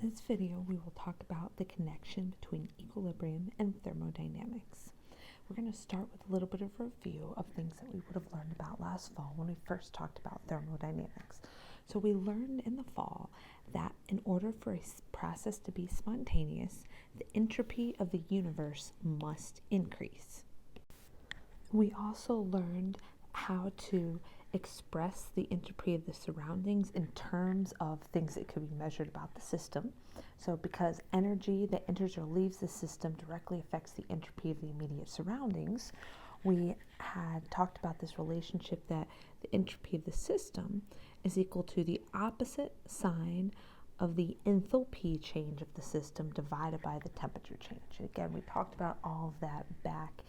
In this video, we will talk about the connection between equilibrium and thermodynamics. We're going to start with a little bit of review of things that we would have learned about last fall when we first talked about thermodynamics. So we learned in the fall that in order for a process to be spontaneous, the entropy of the universe must increase. We also learned how to express the entropy of the surroundings in terms of things that could be measured about the system. So because energy that enters or leaves the system directly affects the entropy of the immediate surroundings, we had talked about this relationship that the entropy of the system is equal to the opposite sign of the enthalpy change of the system divided by the temperature change. Again, we talked about all of that back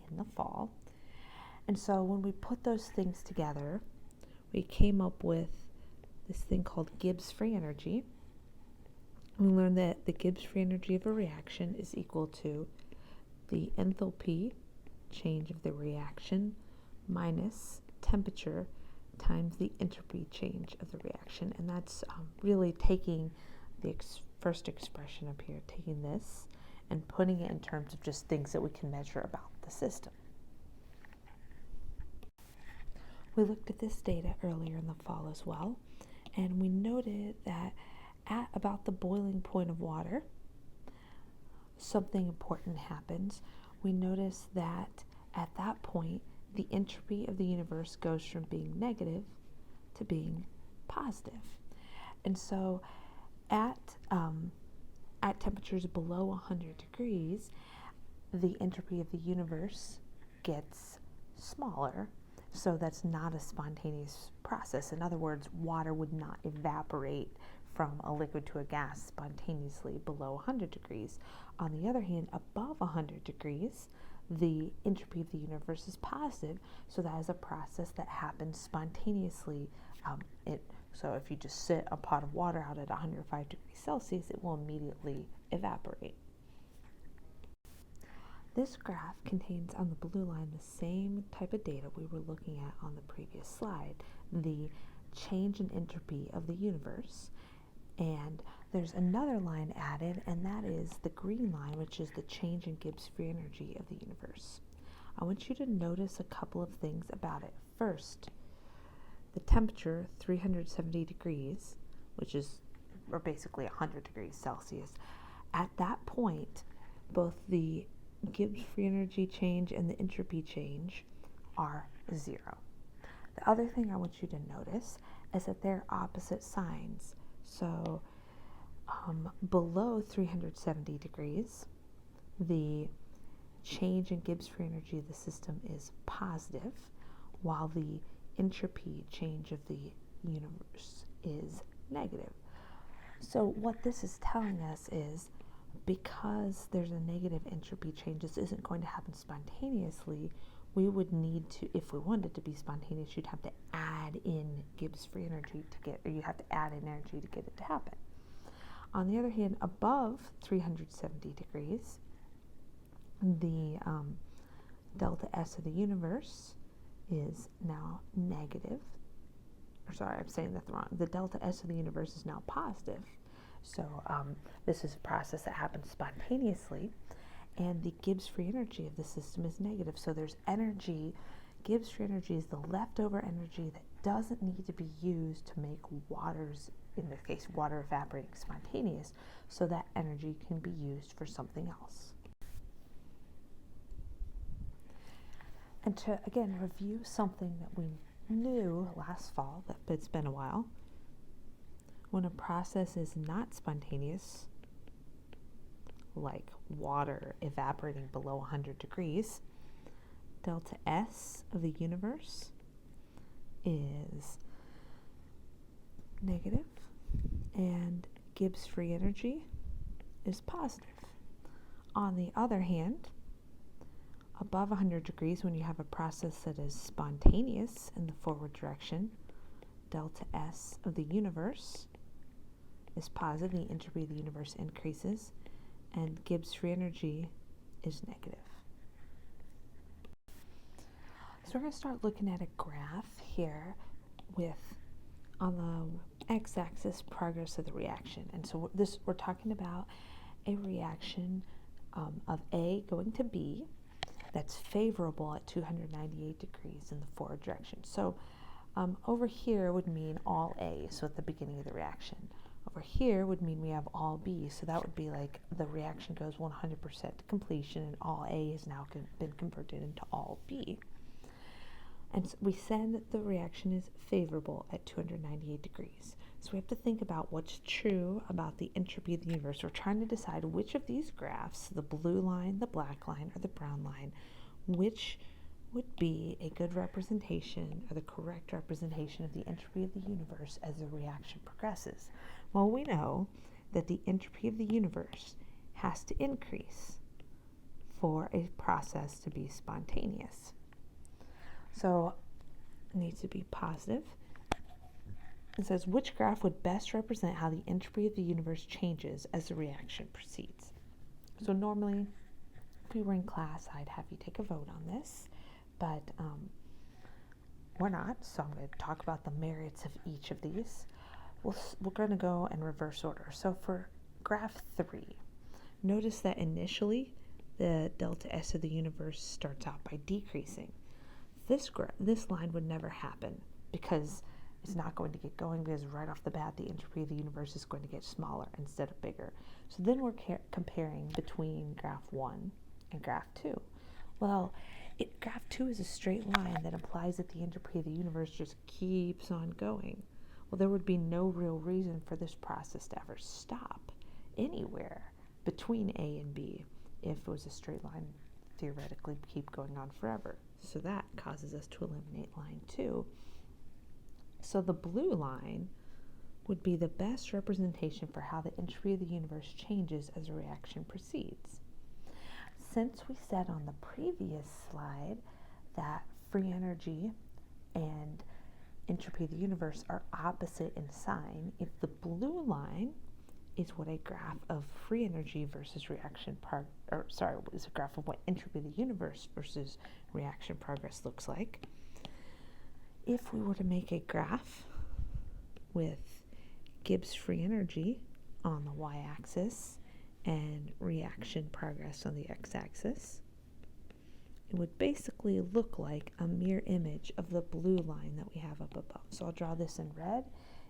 in the fall. And so when we put those things together, we came up with this thing called Gibbs free energy. We learned that the Gibbs free energy of a reaction is equal to the enthalpy change of the reaction minus temperature times the entropy change of the reaction. And that's really taking the first expression up here, taking this and putting it in terms of just things that we can measure about the system. We looked at this data earlier in the fall as well, and we noted that at about the boiling point of water, something important happens. We noticed that at that point, the entropy of the universe goes from being negative to being positive. And so at temperatures below 100 degrees, the entropy of the universe gets smaller. So that's not a spontaneous process. In other words, water would not evaporate from a liquid to a gas spontaneously below 100 degrees. On the other hand, above 100 degrees, the entropy of the universe is positive. So that is a process that happens spontaneously. So if you just sit a pot of water out at 105 degrees Celsius, it will immediately evaporate. This graph contains on the blue line the same type of data we were looking at on the previous slide, the change in entropy of the universe. And there's another line added, and that is the green line, which is the change in Gibbs free energy of the universe. I want you to notice a couple of things about it. First, the temperature, 370 degrees, or basically 100 degrees Celsius. At that point, both the Gibbs free energy change and the entropy change are 0. The other thing I want you to notice is that they're opposite signs. So below 370 degrees, the change in Gibbs free energy of the system is positive, while the entropy change of the universe is negative. So what this is telling us is, because there's a negative entropy change, this isn't going to happen spontaneously. We would need to, if we wanted it to be spontaneous, you'd have to add in Gibbs free energy you have to add in energy to get it to happen. On the other hand, above 370 degrees, the delta S of the universe is now negative. I'm saying that wrong. The delta S of the universe is now positive. So this is a process that happens spontaneously, and the Gibbs free energy of the system is negative. So there's energy. Gibbs free energy is the leftover energy that doesn't need to be used to make in this case, water evaporating spontaneous, so that energy can be used for something else. And to, again, review something that we knew last fall, but it's been a while. When a process is not spontaneous, like water evaporating below 100 degrees, delta S of the universe is negative, and Gibbs free energy is positive. On the other hand, above 100 degrees, when you have a process that is spontaneous in the forward direction, delta S of the universe is positive, the entropy of the universe increases, and Gibbs free energy is negative. So we're going to start looking at a graph here with, on the x-axis, progress of the reaction. And so we're talking about a reaction of A going to B that's favorable at 298 degrees in the forward direction. So over here would mean all A, so at the beginning of the reaction. Over here would mean we have all B, so that would be like the reaction goes 100% to completion and all A has now been converted into all B. And so we said that the reaction is favorable at 298 degrees. So we have to think about what's true about the entropy of the universe. We're trying to decide which of these graphs, the blue line, the black line, or the brown line, which would be a good representation or the correct representation of the entropy of the universe as the reaction progresses. Well, we know that the entropy of the universe has to increase for a process to be spontaneous. So it needs to be positive. It says, which graph would best represent how the entropy of the universe changes as the reaction proceeds? So normally, if we were in class, I'd have you take a vote on this, but we're not, so I'm going to talk about the merits of each of these. We're going to go in reverse order. So for graph 3, notice that initially the delta S of the universe starts out by decreasing. This line would never happen because it's not going to get going, because right off the bat the entropy of the universe is going to get smaller instead of bigger. So then we're comparing between graph 1 and graph 2. Well, graph 2 is a straight line that implies that the entropy of the universe just keeps on going. Well, there would be no real reason for this process to ever stop anywhere between A and B if it was a straight line, theoretically keep going on forever. So that causes us to eliminate line 2. So the blue line would be the best representation for how the entropy of the universe changes as a reaction proceeds. Since we said on the previous slide that free energy and entropy of the universe are opposite in sign, if the blue line is what a graph of free energy versus is a graph of what entropy of the universe versus reaction progress looks like. If we were to make a graph with Gibbs free energy on the y-axis and reaction progress on the x-axis, it would basically look like a mirror image of the blue line that we have up above. So I'll draw this in red.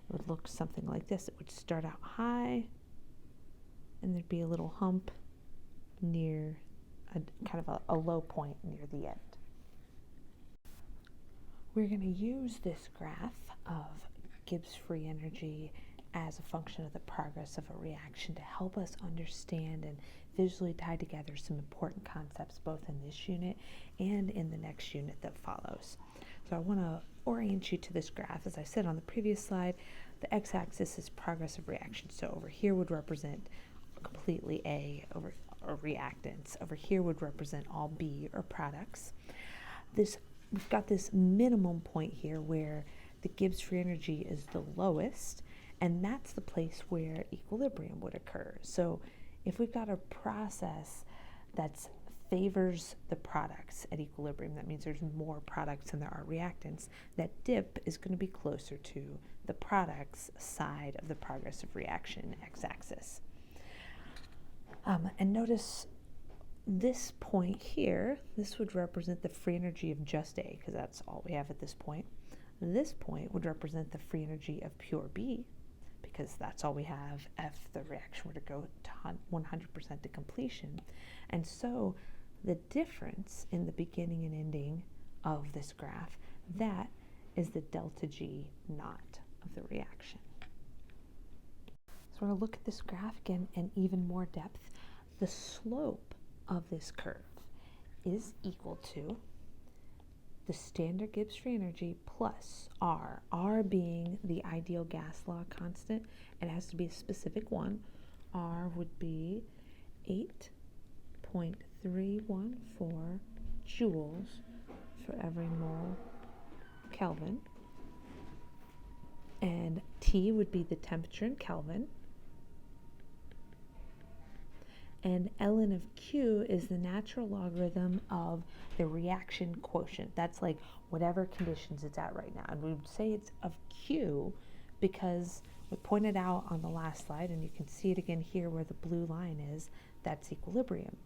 It would look something like this. It would start out high, and there'd be a little hump near kind of a low point near the end. We're going to use this graph of Gibbs free energy as a function of the progress of a reaction to help us understand and visually tie together some important concepts both in this unit and in the next unit that follows. So I want to orient you to this graph. As I said on the previous slide, the x-axis is progress of reaction. So over here would represent completely A or reactants. Over here would represent all B or products. We've got this minimum point here where the Gibbs free energy is the lowest, and that's the place where equilibrium would occur. So if we've got a process that favors the products at equilibrium, that means there's more products than there are reactants, that dip is going to be closer to the products side of the progress of reaction x-axis. And notice this point here, this would represent the free energy of just A, because that's all we have at this point. This point would represent the free energy of pure B, because that's all we have if the reaction were to go to 100% to completion. And so the difference in the beginning and ending of this graph, that is the delta G naught of the reaction. So we're going to look at this graph again in even more depth. The slope of this curve is equal to the standard Gibbs free energy plus R, R being the ideal gas law constant. It has to be a specific one. R would be 8.314 joules for every mole Kelvin. And T would be the temperature in Kelvin. And ln of Q is the natural logarithm of the reaction quotient. That's like whatever conditions it's at right now. And we would say it's of Q because we pointed out on the last slide, and you can see it again here where the blue line is, that's equilibrium.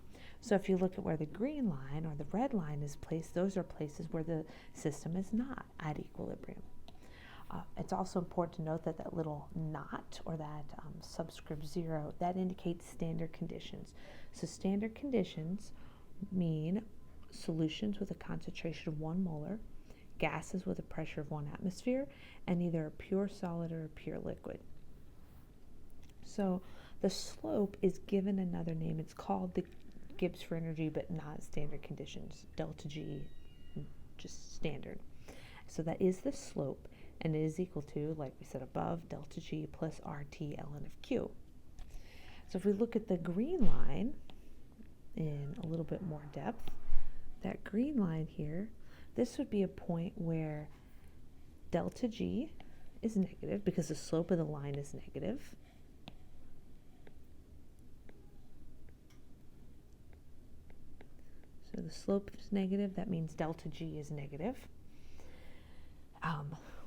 So if you look at where the green line or the red line is placed, those are places where the system is not at equilibrium. It's also important to note that that little knot or that subscript 0, that indicates standard conditions. So standard conditions mean solutions with a concentration of 1 molar, gases with a pressure of 1 atmosphere, and either a pure solid or a pure liquid. So the slope is given another name. It's called the Gibbs free energy, but not standard conditions. Delta G, just standard. So that is the slope, and it is equal to, like we said above, delta G plus RT ln of Q. So if we look at the green line in a little bit more depth, that green line here, this would be a point where delta G is negative because the slope of the line is negative. So the slope is negative, that means delta G is negative.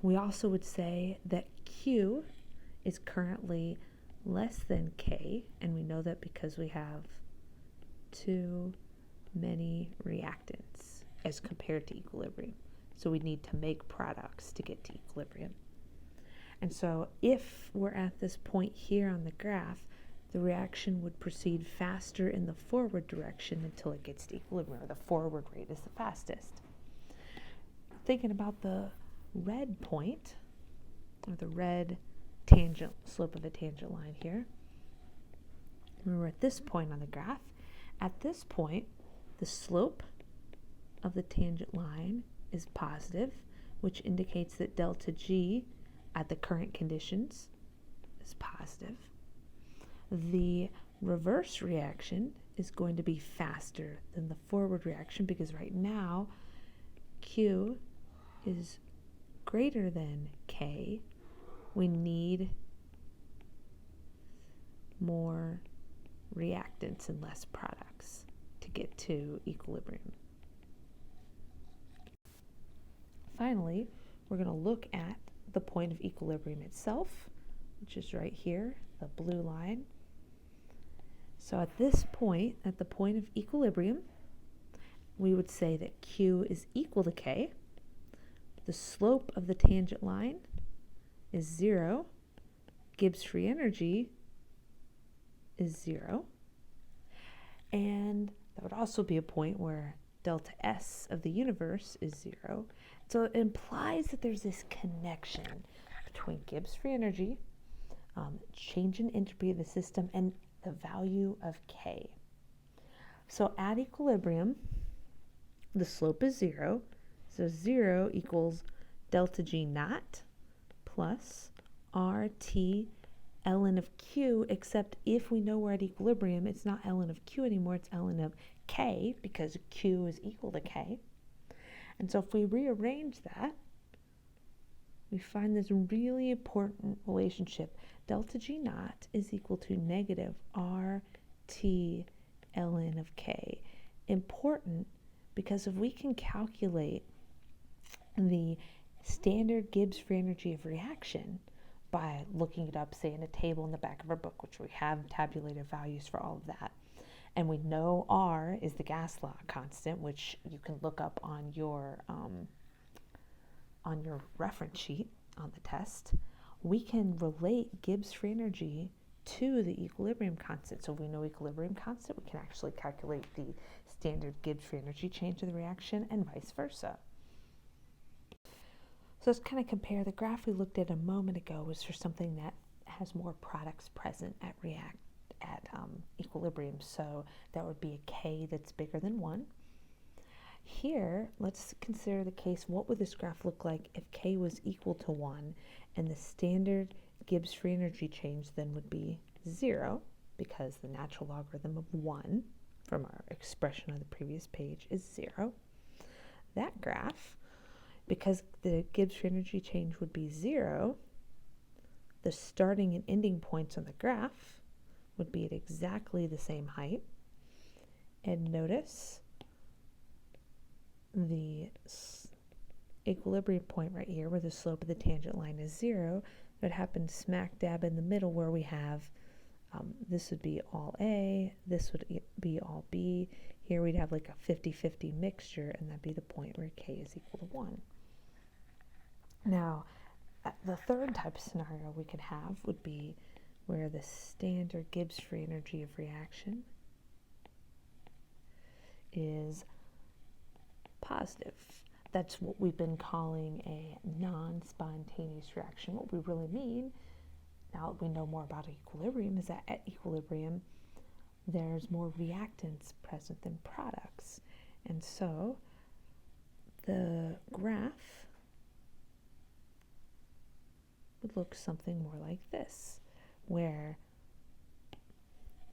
We also would say that Q is currently less than K, and we know that because we have too many reactants as compared to equilibrium. So we need to make products to get to equilibrium. And so if we're at this point here on the graph, the reaction would proceed faster in the forward direction until it gets to equilibrium, or the forward rate is the fastest. Thinking about the red point, or the red tangent slope of a tangent line here, we're at this point on the graph. At this point, the slope of the tangent line is positive, which indicates that delta G at the current conditions is positive. The reverse reaction is going to be faster than the forward reaction because right now Q is greater than K. We need more reactants and less products to get to equilibrium. Finally, we're going to look at the point of equilibrium itself, which is right here, the blue line. So at this point, at the point of equilibrium, we would say that Q is equal to K. The slope of the tangent line is 0. Gibbs free energy is 0. And that would also be a point where delta S of the universe is 0. So it implies that there's this connection between Gibbs free energy, change in entropy of the system, and the value of K. So at equilibrium, the slope is 0. So 0 equals delta G naught plus RT ln of Q, except if we know we're at equilibrium, it's not ln of Q anymore, it's ln of K, because Q is equal to K. And so if we rearrange that, we find this really important relationship. Delta G naught is equal to negative RT ln of K. Important because if we can calculate the standard Gibbs free energy of reaction by looking it up, say, in a table in the back of our book, which we have tabulated values for all of that, and we know R is the gas law constant, which you can look up on your reference sheet on the test, we can relate Gibbs free energy to the equilibrium constant. So if we know equilibrium constant, we can actually calculate the standard Gibbs free energy change of the reaction and vice versa. So let's kind of compare. The graph we looked at a moment ago was for something that has more products present at equilibrium. So that would be a K that's bigger than 1. Here, let's consider the case, what would this graph look like if K was equal to 1, and the standard Gibbs free energy change then would be 0, because the natural logarithm of 1 from our expression on the previous page is 0. That graph, because the Gibbs free energy change would be 0, the starting and ending points on the graph would be at exactly the same height. And notice the equilibrium point right here where the slope of the tangent line is 0, it happened smack dab in the middle where we have this would be all A, this would be all B. Here we'd have like a 50-50 mixture, and that'd be the point where K is equal to 1. Now, the third type of scenario we could have would be where the standard Gibbs free energy of reaction is positive. That's what we've been calling a non-spontaneous reaction. What we really mean, now that we know more about equilibrium, is that at equilibrium, there's more reactants present than products. And so the graph would look something more like this, where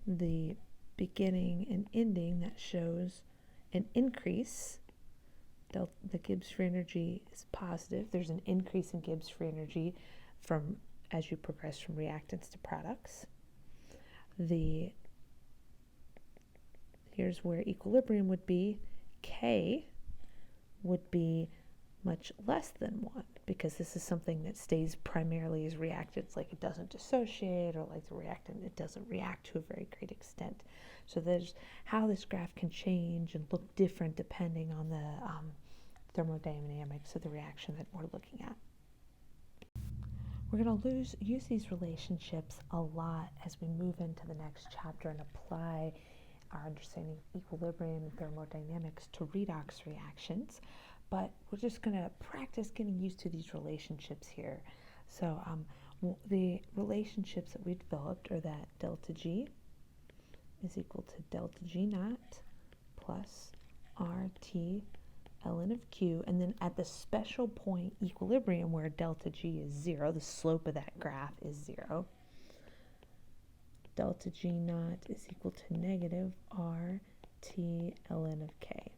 the beginning and ending that shows an increase, the Gibbs free energy is positive. There's an increase in Gibbs free energy from as you progress from reactants to products. Here's where equilibrium would be. K would be much less than 1, because this is something that stays primarily as reactants, like it doesn't dissociate, or like the reactant, it doesn't react to a very great extent. So there's how this graph can change and look different depending on the thermodynamics of the reaction that we're looking at. We're going to use these relationships a lot as we move into the next chapter and apply our understanding of equilibrium and thermodynamics to redox reactions. But we're just going to practice getting used to these relationships here. So the relationships that we developed are that delta G is equal to delta G naught plus RT ln of Q, and then at the special point equilibrium where delta G is 0, the slope of that graph is 0, delta G naught is equal to negative RT ln of K.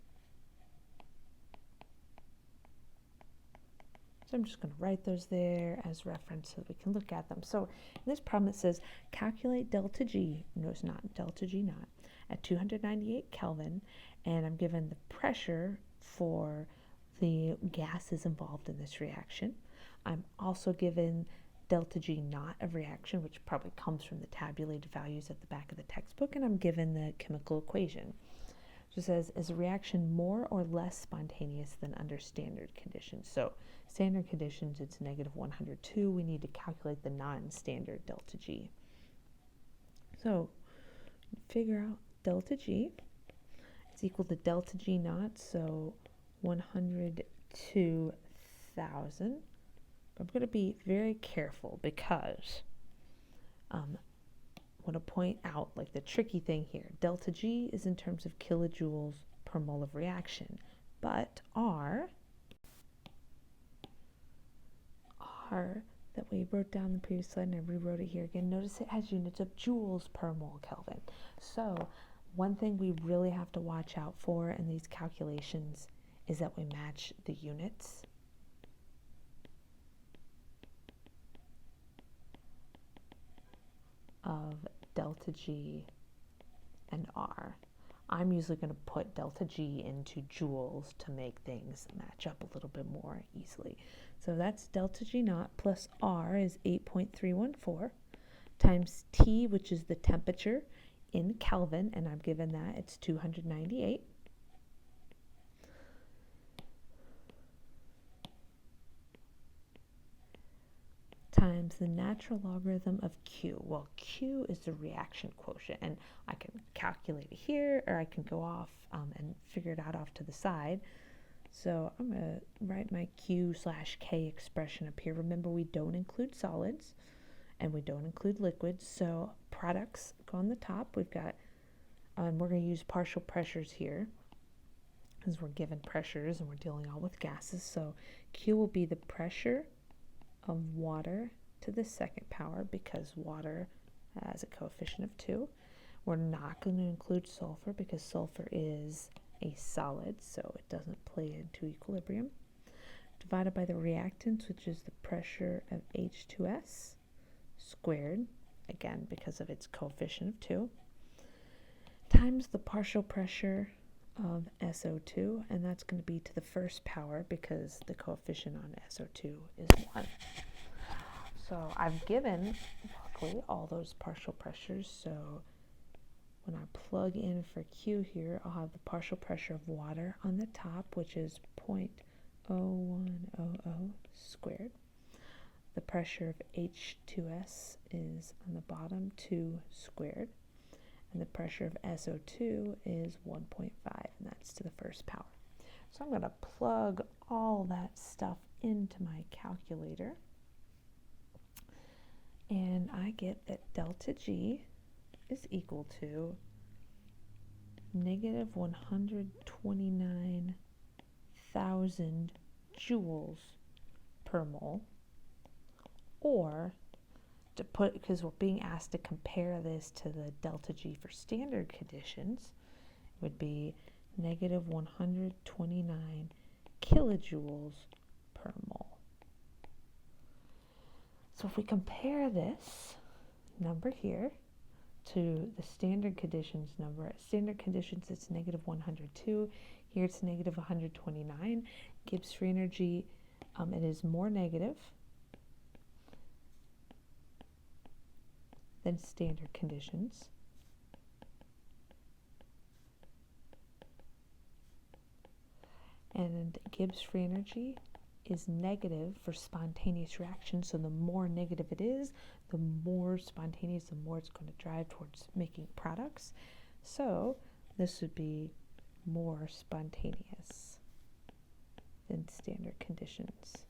So I'm just going to write those there as reference so we can look at them. So in this problem it says calculate delta G, no it's not, delta G naught at 298 Kelvin, and I'm given the pressure for the gases involved in this reaction. I'm also given delta G naught of reaction, which probably comes from the tabulated values at the back of the textbook, and I'm given the chemical equation. So it says, is a reaction more or less spontaneous than under standard conditions? So standard conditions, it's negative 102. We need to calculate the non-standard delta G. So figure out delta G is equal to delta G naught, so 102,000. I'm going to be very careful because I want to point out like the tricky thing here. Delta G is in terms of kilojoules per mole of reaction, but R that we wrote down in the previous slide, and I rewrote it here again, notice it has units of joules per mole Kelvin. So one thing we really have to watch out for in these calculations is that we match the units. Of delta G and R. I'm usually going to put delta G into joules to make things match up a little bit more easily. So that's delta G naught plus R is 8.314 times T, which is the temperature in Kelvin, and I'm given that it's 298. Times the natural logarithm of Q. Well, Q is the reaction quotient, and I can calculate it here, or I can go off and figure it out off to the side. So I'm going to write my Q/K expression up here. Remember, we don't include solids, and we don't include liquids, so products go on the top. We've got, we're going to use partial pressures here, because we're given pressures, and we're dealing all with gases. So Q will be the pressure of water to the second power, because water has a coefficient of 2. We're not going to include sulfur because sulfur is a solid, so it doesn't play into equilibrium. Divided by the reactants, which is the pressure of H2S squared, again because of its coefficient of 2, times the partial pressure of SO2, and that's going to be to the first power because the coefficient on SO2 is 1. So I've given, luckily, all those partial pressures. So when I plug in for Q here, I'll have the partial pressure of water on the top, which is 0.0100 squared. The pressure of H2S is on the bottom, 2 squared. And the pressure of SO2 is 1.5, and that's to the first power. So I'm going to plug all that stuff into my calculator. And I get that delta G is equal to negative 129,000 joules per mole. Or, to put, because we're being asked to compare this to the delta G for standard conditions, it would be negative 129 kilojoules per mole. So if we compare this number here to the standard conditions number, at standard conditions it's negative 102, here it's negative 129. Gibbs free energy, it is more negative than standard conditions. And Gibbs free energy is negative for spontaneous reaction, so the more negative it is, the more spontaneous, the more it's going to drive towards making products. So this would be more spontaneous than standard conditions.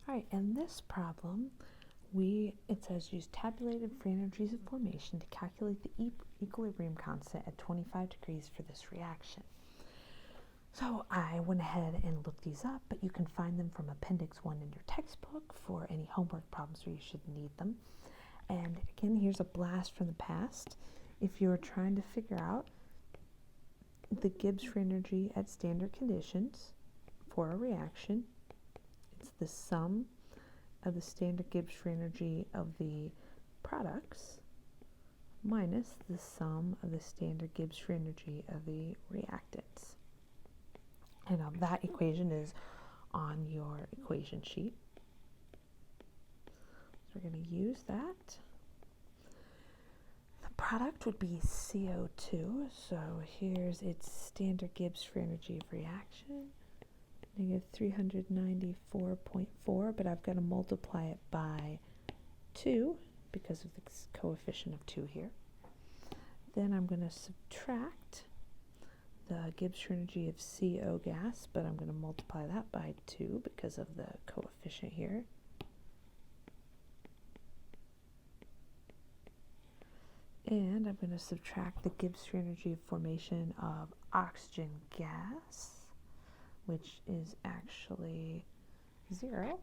All right, in this problem, it says use tabulated free energies of formation to calculate the equilibrium constant at 25 degrees for this reaction. So I went ahead and looked these up, but you can find them from Appendix 1 in your textbook for any homework problems where you should need them. And again, here's a blast from the past. If you're trying to figure out the Gibbs free energy at standard conditions for a reaction, it's the sum of the standard Gibbs free energy of the products minus the sum of the standard Gibbs free energy of the reactants. And that equation is on your equation sheet. So we're going to use that. The product would be CO2. So here's its standard Gibbs free energy of reaction. Negative 394.4, but I've got to multiply it by 2 because of the coefficient of 2 here. Then I'm going to subtract the Gibbs free energy of CO gas, but I'm going to multiply that by 2 because of the coefficient here. And I'm going to subtract the Gibbs free energy of formation of oxygen gas, which is actually 0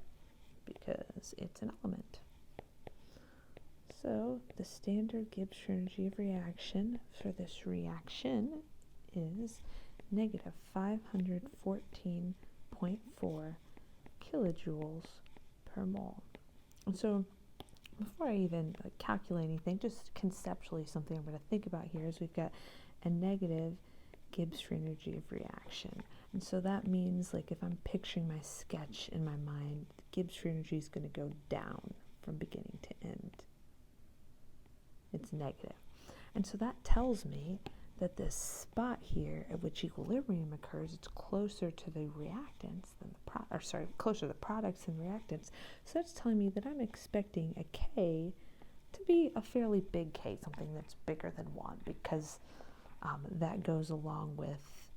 because it's an element. So the standard Gibbs free energy of reaction for this reaction is negative 514.4 kilojoules per mole. And so before I even calculate anything, just conceptually something I'm going to think about here is we've got a negative Gibbs free energy of reaction. And so that means, like, if I'm picturing my sketch in my mind, Gibbs free energy is going to go down from beginning to end. It's negative. And so that tells me that this spot here at which equilibrium occurs, it's closer to the reactants than closer to the products than reactants. So that's telling me that I'm expecting a K to be a fairly big K, something that's bigger than 1, because that goes along with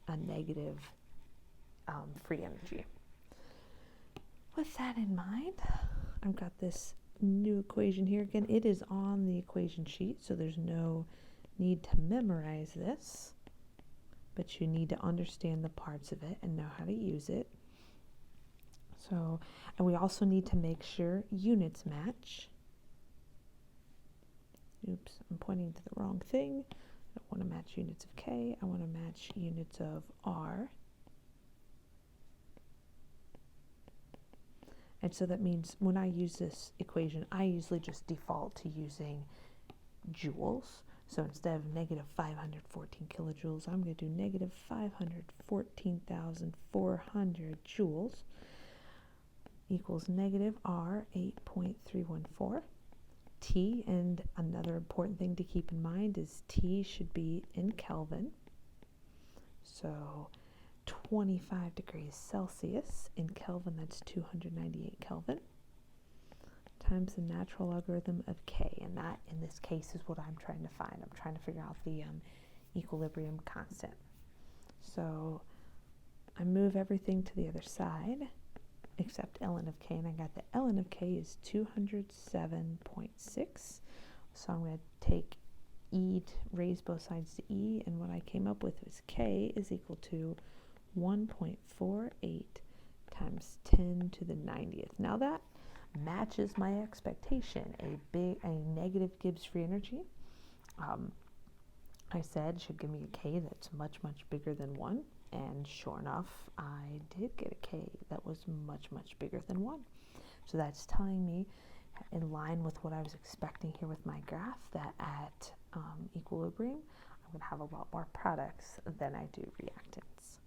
a negative free energy. With that in mind, I've got this new equation here. Again, it is on the equation sheet, so there's no need to memorize this, but you need to understand the parts of it and know how to use it. So, and we also need to make sure units match. Oops, I'm pointing to the wrong thing. I don't want to match units of K, I want to match units of R. And so that means when I use this equation, I usually just default to using joules. So instead of negative 514 kilojoules, I'm going to do negative 514,400 joules equals negative R 8.314. T, and another important thing to keep in mind is T should be in Kelvin. So 25 degrees Celsius in Kelvin, that's 298 Kelvin, times the natural logarithm of K. And that, in this case, is what I'm trying to find. I'm trying to figure out the equilibrium constant. So I move everything to the other side except ln of K, and I got the ln of K is 207.6. So I'm going to take E, raise both sides to E, and what I came up with was K is equal to 1.48 times 10 to the 90th. Now that matches my expectation, a negative Gibbs free energy. I said should give me a K that's much, much bigger than 1. And sure enough, I did get a K that was much, much bigger than 1. So that's telling me, in line with what I was expecting here with my graph, that at equilibrium, I'm going to have a lot more products than I do reactants.